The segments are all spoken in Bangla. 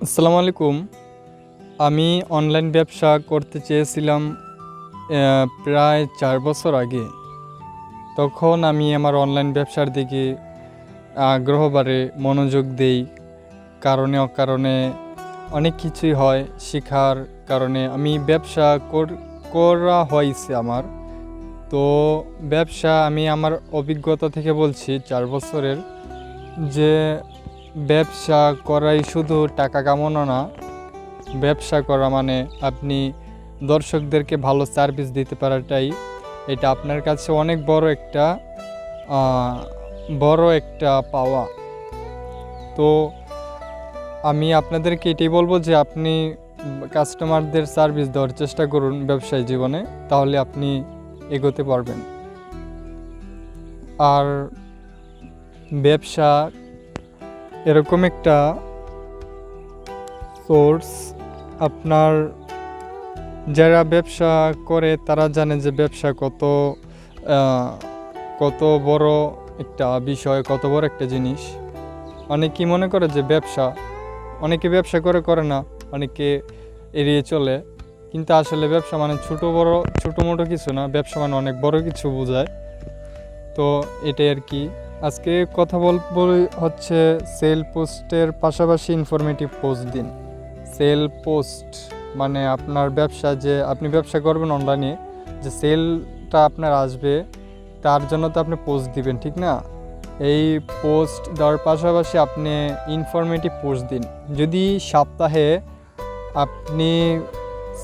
আসসালামু আলাইকুম। আমি অনলাইন ব্যবসা করতে চেয়েছিলাম প্রায় ৪ বছর আগে। তখন আমি আমার অনলাইন ব্যবসার দিকে আগ্রহ বাড়ে, মনোযোগ দেই। কারণে অকারণে অনেক কিছুই হয়, শিখার কারণে আমি ব্যবসা করা হয়েছে আমার। তো ব্যবসা আমি আমার অভিজ্ঞতা থেকে বলছি ৪ বছরের, যে ব্যবসা করাই শুধু টাকা কামানো না। ব্যবসা করা মানে আপনি দর্শকদেরকে ভালো সার্ভিস দিতে পারাটাই, এটা আপনার কাছে অনেক বড় একটা পাওয়া। তো আমি আপনাদেরকে এটাই বলবো যে আপনি কাস্টমারদের সার্ভিস দেওয়ার চেষ্টা করুন ব্যবসায়ী জীবনে, তাহলে আপনি এগোতে পারবেন। আর ব্যবসা এরকম একটা সোর্স, আপনার যারা ব্যবসা করে তারা জানে যে ব্যবসা কত বড় একটা বিষয়, কত বড় একটা জিনিস। অনেকেই মনে করে যে অনেকে ব্যবসা করে না, অনেকে এড়িয়ে চলে, কিন্তু আসলে ব্যবসা মানে ছোটো মোটো কিছু না, ব্যবসা মানে অনেক বড় কিছু বোঝায়। তো এটাই আর কি। আজকে কথা বলবো হচ্ছে সেল পোস্টের পাশাপাশি ইনফরমেটিভ পোস্ট দিন। সেল পোস্ট মানে আপনার ব্যবসা, যে আপনি ব্যবসা করবেন অনলাইনে, যে সেলটা আপনার আসবে তার জন্য তো আপনি পোস্ট দিবেন, ঠিক না? এই পোস্ট দেওয়ার পাশাপাশি আপনি ইনফরমেটিভ পোস্ট দিন। যদি সপ্তাহে আপনি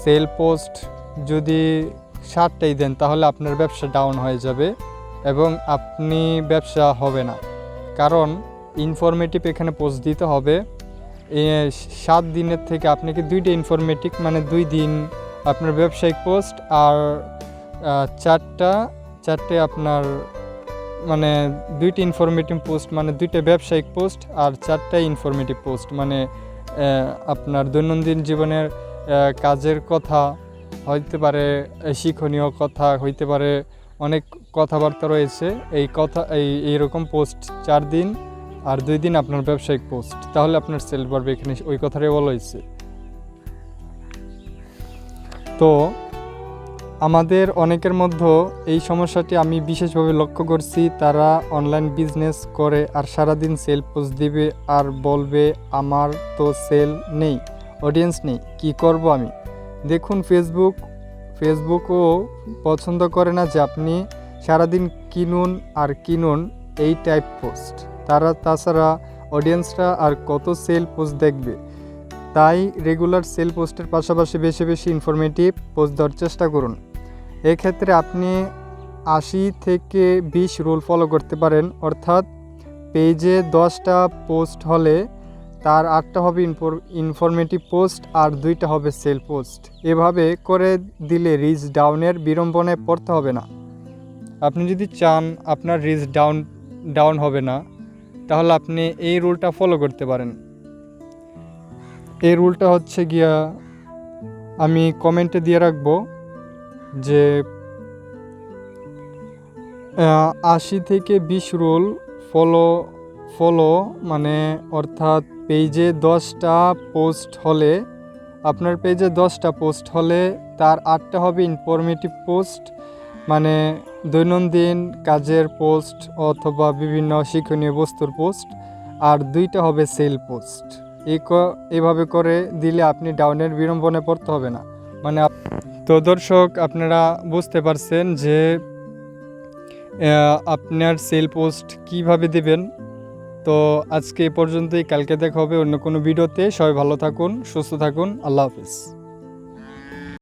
সেল পোস্ট যদি 7টাই দেন, তাহলে আপনার ব্যবসা ডাউন হয়ে যাবে এবং আপনি ব্যবসা হবে না। কারণ ইনফরমেটিভ এখানে পোস্ট দিতে হবে। 7 দিনের থেকে আপনাকে 2টা ইনফরমেটিভ মানে 2 দিন আপনার ব্যবসায়িক পোস্ট, আর 4টে আপনার মানে 2টি ইনফরমেটিভ পোস্ট মানে 2টা ব্যবসায়িক পোস্ট, আর 4টা ইনফরমেটিভ পোস্ট মানে আপনার দৈনন্দিন জীবনের কাজের কথা হইতে পারে, শিক্ষণীয় কথা হইতে পারে, অনেক কথাবার্তা রয়েছে। এইরকম পোস্ট 4 দিন, আর 2 দিন আপনার ব্যবসায়িক পোস্ট, তাহলে আপনার সেল বাড়বে। এখানে ওই কথাটাই বলা হয়েছে। তো আমাদের অনেকের মধ্যে এই সমস্যাটি আমি বিশেষভাবে লক্ষ্য করছি। তারা অনলাইন বিজনেস করে আর সারাদিন সেল পোস্ট দিবে আর বলবে আমার তো সেল নেই, অডিয়েন্স নেই, কি করব আমি? দেখুন, ফেসবুকও পছন্দ করে না যে আপনি সারাদিন কিনুন এই টাইপ পোস্ট। তাছাড়া অডিয়েন্সরা আর কত সেল পোস্ট দেখবে? তাই রেগুলার সেল পোস্টের পাশাপাশি বেশি ইনফরমেটিভ পোস্ট দেওয়ার চেষ্টা করুন। এক্ষেত্রে আপনি 80 থেকে 20 রুল ফলো করতে পারেন। অর্থাৎ পেজে 10টা পোস্ট হলে তার 8টা হবে ইনফরমেটিভ পোস্ট আর 2টা হবে সেল পোস্ট। এভাবে করে দিলে রিচ ডাউনের বিড়ম্বনায় পড়তে হবে না। আপনি যদি চান আপনার রিচ ডাউন হবে না, তাহলে আপনি এই রুলটা ফলো করতে পারেন। এই রুলটা হচ্ছে গিয়া, আমি কমেন্টে দিয়ে রাখবো, যে 80 থেকে 20 রুল ফলো মানে, অর্থাৎ পেজে 10টা পোস্ট হলে, আপনার পেজে 10টা পোস্ট হলে তার 8টা হবে ইনফরমেটিভ পোস্ট মানে দৈনন্দিন কাজের পোস্ট অথবা বিভিন্ন শিক্ষণীয় বস্তুর পোস্ট, আর 2টা হবে সেল পোস্ট। এভাবে করে দিলে আপনি ডাউনের বিড়ম্বনায় পড়তে হবে না। মানে তো দর্শক, আপনারা বুঝতে পারছেন যে আপনার সেল পোস্ট কিভাবে দিবেন। তো আজকে এ পর্যন্তই, কালকে দেখা হবে অন্য কোনো ভিডিওতে। সবাই ভালো থাকুন, সুস্থ থাকুন, আল্লাহ হাফিজ।